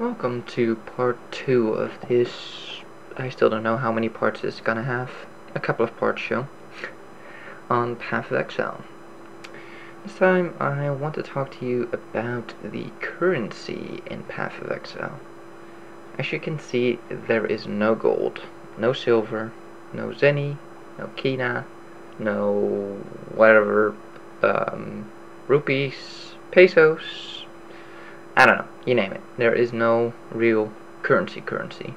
welcome to part 2 of this. I still don't know how many parts it's gonna have. A couple of parts show on Path of Exile. This time I want to talk to you about the currency in Path of Exile. As you can see, there is no gold, no silver, no zenny, no kina, no whatever, rupees, pesos, I don't know, you name it. There is no real currency.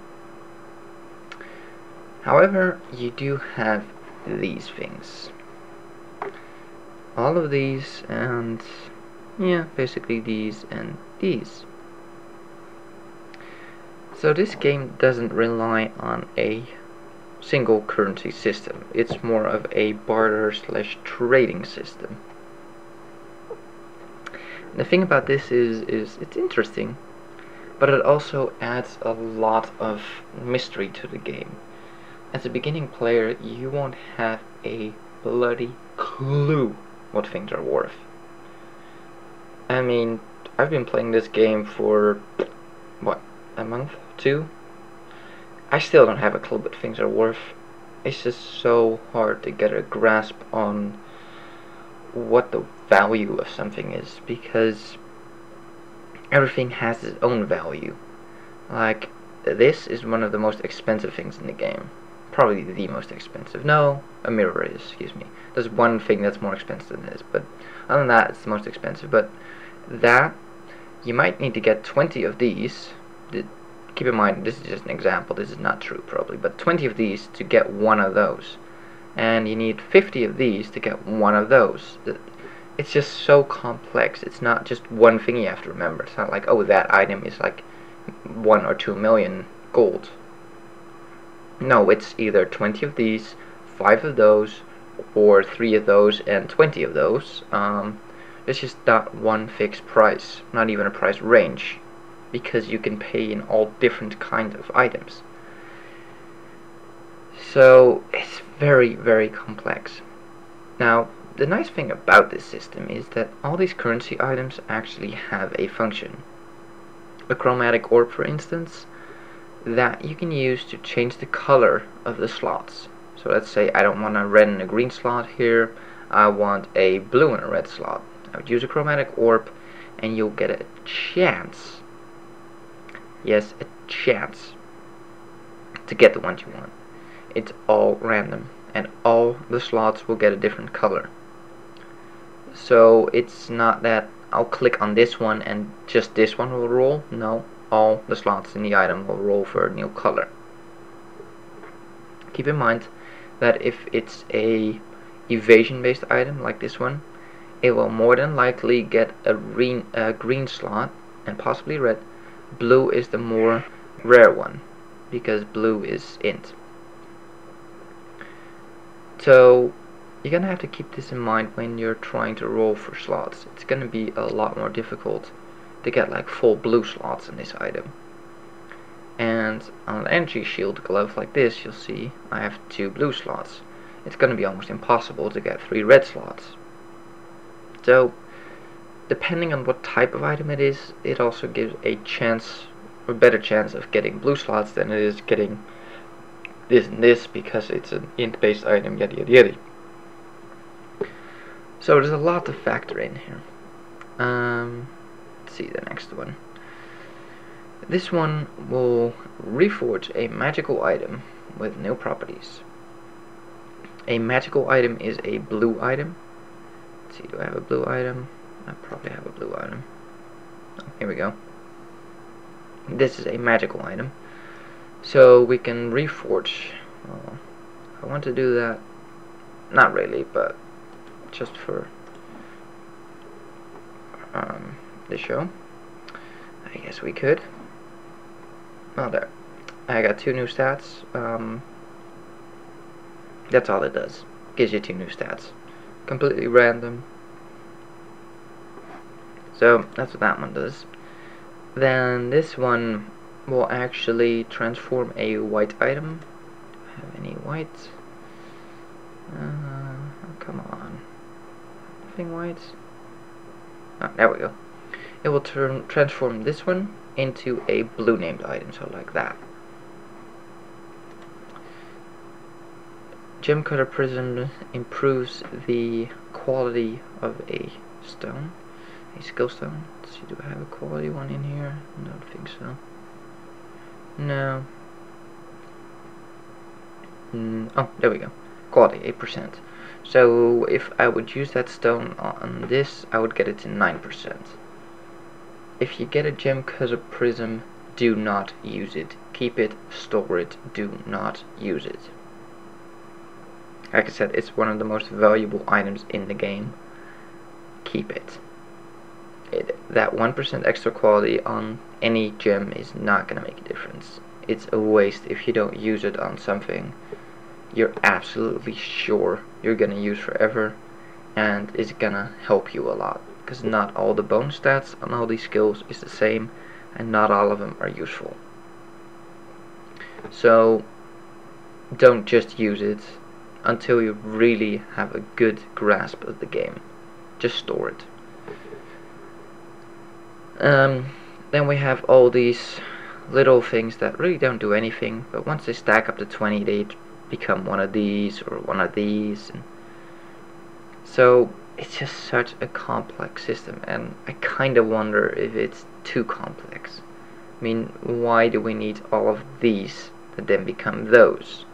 However, you do have these things. All of these and, yeah, basically these and these. So this game doesn't rely on a single currency system. It's more of a barter/trading system. The thing about this is it's interesting, but it also adds a lot of mystery to the game. As a beginning player, you won't have a bloody clue what things are worth. I mean, I've been playing this game for, what, a month? 2? I still don't have a clue what things are worth. It's just so hard to get a grasp on what the value of something is, because everything has its own value. Like, this is one of the most expensive things in the game. Probably the most expensive. No, a mirror is, excuse me. There's one thing that's more expensive than this, but other than that, it's the most expensive. But that, you might need to get 20 of these. Keep in mind, this is just an example, this is not true probably, but 20 of these to get one of those. And you need 50 of these to get one of those. It's just so complex. It's not just one thing you have to remember. It's not like, oh, that item is like 1 or 2 million gold. No, it's either 20 of these, 5 of those, or 3 of those and 20 of those. It's just not one fixed price, not even a price range, because you can pay in all different kinds of items. So it's very complex. Now, the nice thing about this system is that all these currency items actually have a function. A chromatic orb, for instance, that you can use to change the color of the slots. So let's say I don't want a red and a green slot here, I want a blue and a red slot. I would use a chromatic orb and you'll get a chance, yes, a chance to get the ones you want. It's all random, and all the slots will get a different color. So it's not that I'll click on this one and just this one will roll. No, all the slots in the item will roll for a new color. Keep in mind that if it's a evasion based item like this one, it will more than likely get a green slot and possibly red. Blue is the more rare one, because blue is int. So you're gonna have to keep this in mind when you're trying to roll for slots. It's gonna be a lot more difficult to get like full blue slots in this item. And on an energy shield glove like this, you'll see I have 2 blue slots. It's gonna be almost impossible to get 3 red slots. So depending on what type of item it is, it also gives a chance, or better chance, of getting blue slots than it is getting this and this, because it's an int based item, yada. So there's a lot to factor in here. Let's see the next one. This one will reforge a magical item with new properties. A magical item is a blue item. Let's see, do I have a blue item? I probably have a blue item. Oh, here we go. This is a magical item. So we can reforge. Well, if I want to do that, not really, but just for the show, I guess we could. Oh, there. I got 2 new stats. That's all it does. Gives you 2 new stats. Completely random. So that's what that one does. Then this one will actually transform a white item. Do I have any white? Oh, come on. Nothing white. Oh, there we go. it will transform this one into a blue named item, so like that. Gem Cutter Prism improves the quality of a stone, a skill stone. Let's see, do I have a quality one in here? I don't think so. No. Oh, there we go. Quality 8%. So if I would use that stone on this, I would get it to 9%. If you get a Gem Cutter Prism, do not use it. Keep it, store it, do not use it. Like I said, it's one of the most valuable items in the game. Keep it. That 1% extra quality on any gem is not going to make a difference. It's a waste if you don't use it on something you're absolutely sure you're going to use forever, and it's going to help you a lot. Because not all the bonus stats on all these skills is the same, and not all of them are useful. So don't just use it until you really have a good grasp of the game. Just store it. Then we have all these little things that really don't do anything, but once they stack up to 20, they become one of these or one of these. And so it's just such a complex system, and I kind of wonder if it's too complex. I mean, why do we need all of these that then become those?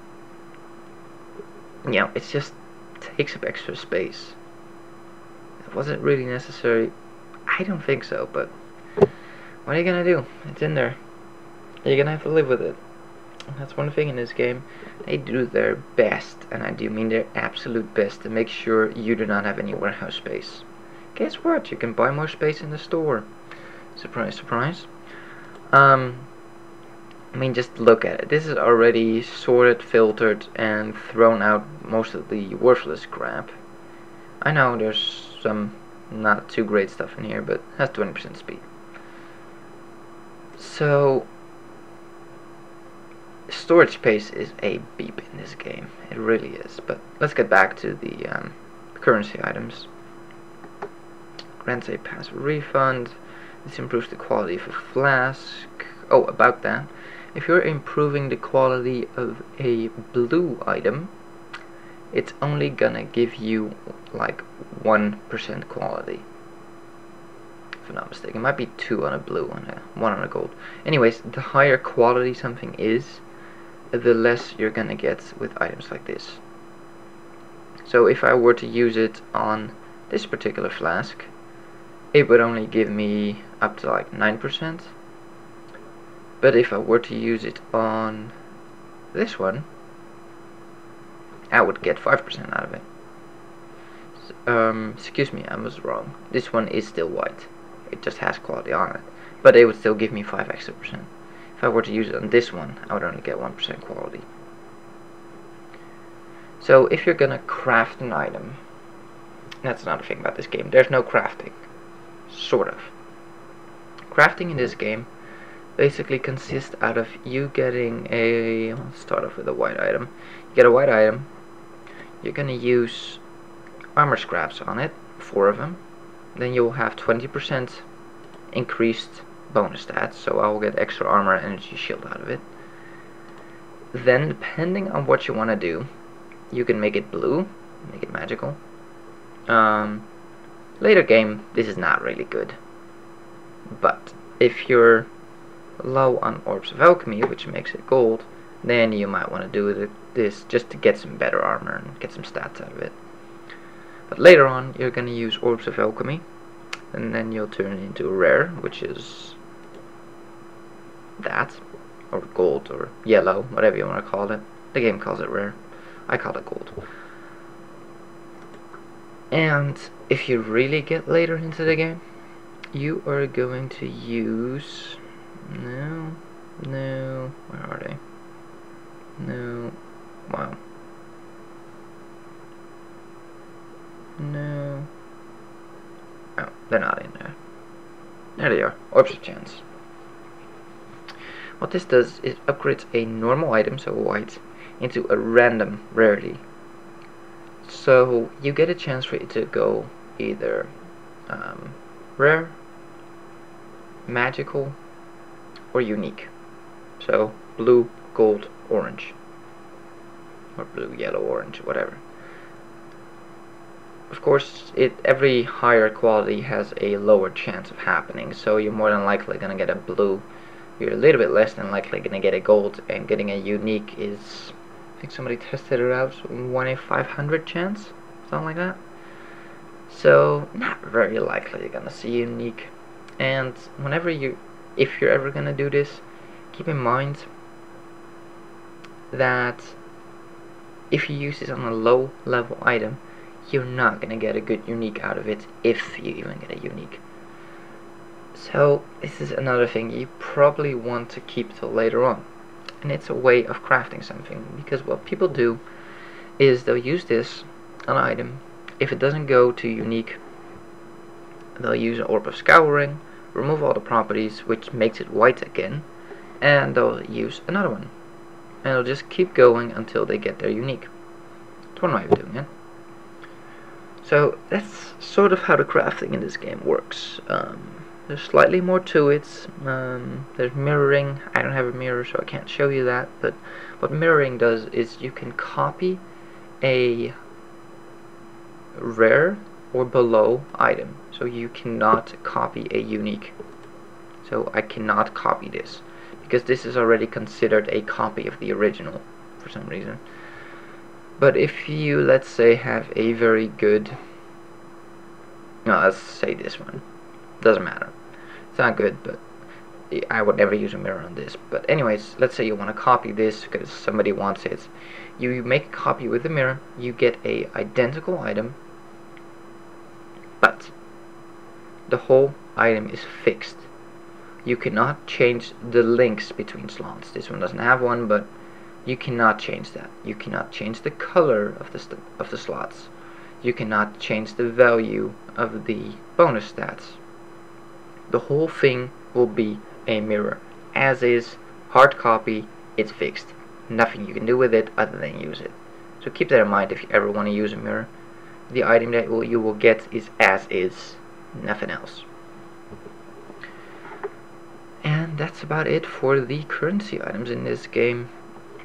You know, it just takes up extra space. Was it really necessary? I don't think so, but what are you gonna do? It's in there. You're gonna have to live with it. That's one thing in this game. They do their best, and I do mean their absolute best, to make sure you do not have any warehouse space. Guess what? You can buy more space in the store. Surprise, surprise. I mean, just look at it. This is already sorted, filtered, and thrown out most of the worthless crap. I know there's some not too great stuff in here, but it has 20% speed. So storage space is a beep in this game. It really is. But let's get back to the currency items. Grants a passive refund. This improves the quality of a flask. Oh, about that. If you're improving the quality of a blue item, it's only gonna give you like 1% quality. If I'm not mistaken. It might be 2 on a blue and 1 on a gold. Anyways, the higher quality something is, the less you're gonna get with items like this. So if I were to use it on this particular flask, it would only give me up to like 9%. But if I were to use it on this one, I would get 5% out of it. Excuse me, I was wrong. This one is still white. It just has quality on it. But it would still give me 5 extra percent. If I were to use it on this one, I would only get 1% quality. So if you're gonna craft an item, that's another thing about this game. There's no crafting. Sort of. Crafting in this game basically consists out of you getting a... Let's start off with a white item. You get a white item. You're gonna use armor scraps on it, 4 of them. Then you'll have 20% increased bonus stats, so I will get extra armor and energy shield out of it. Then, depending on what you want to do, you can make it blue, make it magical. Later game, this is not really good. But if you're low on orbs of alchemy, which makes it gold, then you might want to do this just to get some better armor and get some stats out of it. But later on, you're going to use orbs of alchemy, and then you'll turn it into a rare, which is that, or gold, or yellow, whatever you want to call it. The game calls it rare. I call it gold. And if you really get later into the game, you are going to use... No, where are they? No, wow. No. Oh, they're not in there. There they are. Orbs of Chance. What this does is upgrades a normal item, so white, into a random rarity. So you get a chance for it to go either rare, magical, or unique. So blue, gold, orange, or blue, yellow, orange, whatever. Of course, every higher quality has a lower chance of happening, so you're more than likely gonna get a blue. You're a little bit less than likely gonna get a gold, and getting a unique is, I think somebody tested it out, 1 in 500 chance, something like that. So not very likely you're gonna see unique. And if you're ever gonna do this, keep in mind that if you use this on a low level item, you're not gonna get a good unique out of it, if you even get a unique. So this is another thing you probably want to keep till later on, and it's a way of crafting something, because what people do is they'll use this on an item. If it doesn't go to unique, they'll use an orb of scouring, remove all the properties, which makes it white again, and they'll use another one, and they'll just keep going until they get their unique. That's one way of doing it. So that's sort of how the crafting in this game works. There's slightly more to it. There's mirroring. I don't have a mirror, so I can't show you that, but what mirroring does is you can copy a rare or below item. So you cannot copy a unique. So I cannot copy this, because this is already considered a copy of the original for some reason. But if you, let's say, have a very good, no, let's say this one, doesn't matter, it's not good, but I would never use a mirror on this. But anyways, let's say you want to copy this because somebody wants it. You make a copy with the mirror, you get a identical item, but the whole item is fixed. You cannot change the links between slots. This one doesn't have one, but you cannot change that. You cannot change the color of the slots. You cannot change the value of the bonus stats. The whole thing will be a mirror. As is, hard copy, it's fixed. Nothing you can do with it other than use it. So keep that in mind if you ever want to use a mirror. The item that you will get is as is, nothing else. And that's about it for the currency items in this game.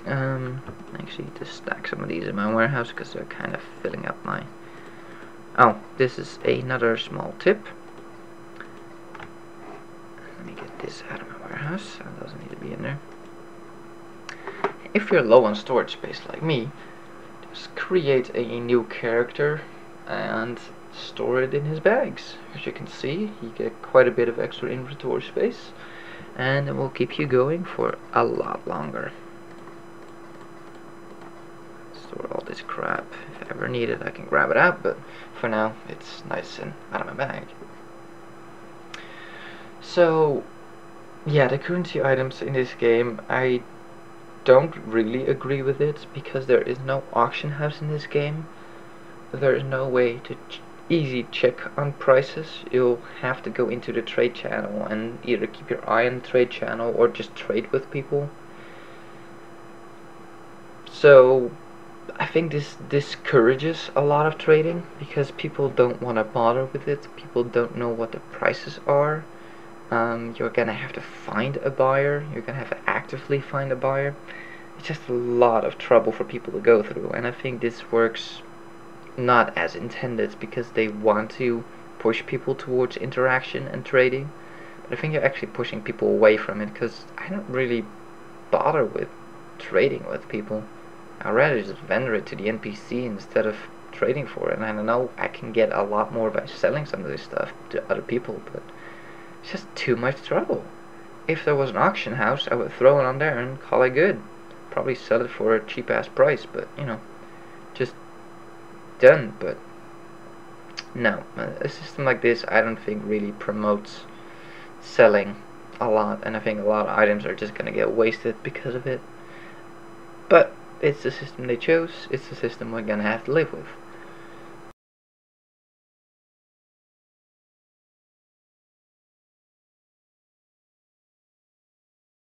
Actually, just stack some of these in my warehouse because they're kind of filling up my... Oh, this is another small tip. Let me get this out of my warehouse. That doesn't need to be in there. If you're low on storage space like me, just create a new character and store it in his bags. As you can see, you get quite a bit of extra inventory space, and it will keep you going for a lot longer. Store all this crap. If ever needed, I can grab it out, but for now it's nice and out of my bag. So yeah, the currency items in this game, I don't really agree with it, because there is no auction house in this game. There is no way to easy check on prices. You'll have to go into the trade channel and either keep your eye on the trade channel or just trade with people. So I think this discourages a lot of trading, because people don't want to bother with it. People don't know what the prices are. You're gonna have to find a buyer. You're gonna have to actively find a buyer. It's just a lot of trouble for people to go through, and I think this works not as intended, because they want to push people towards interaction and trading. But I think you're actually pushing people away from it, because I don't really bother with trading with people. I'd rather just vendor it to the NPC instead of trading for it. And I know I can get a lot more by selling some of this stuff to other people, but it's just too much trouble. If there was an auction house, I would throw it on there and call it good. Probably sell it for a cheap ass price, but you know, just done. But no, a system like this I don't think really promotes selling a lot, and I think a lot of items are just gonna get wasted because of it. But it's the system they chose, it's the system we're gonna have to live with.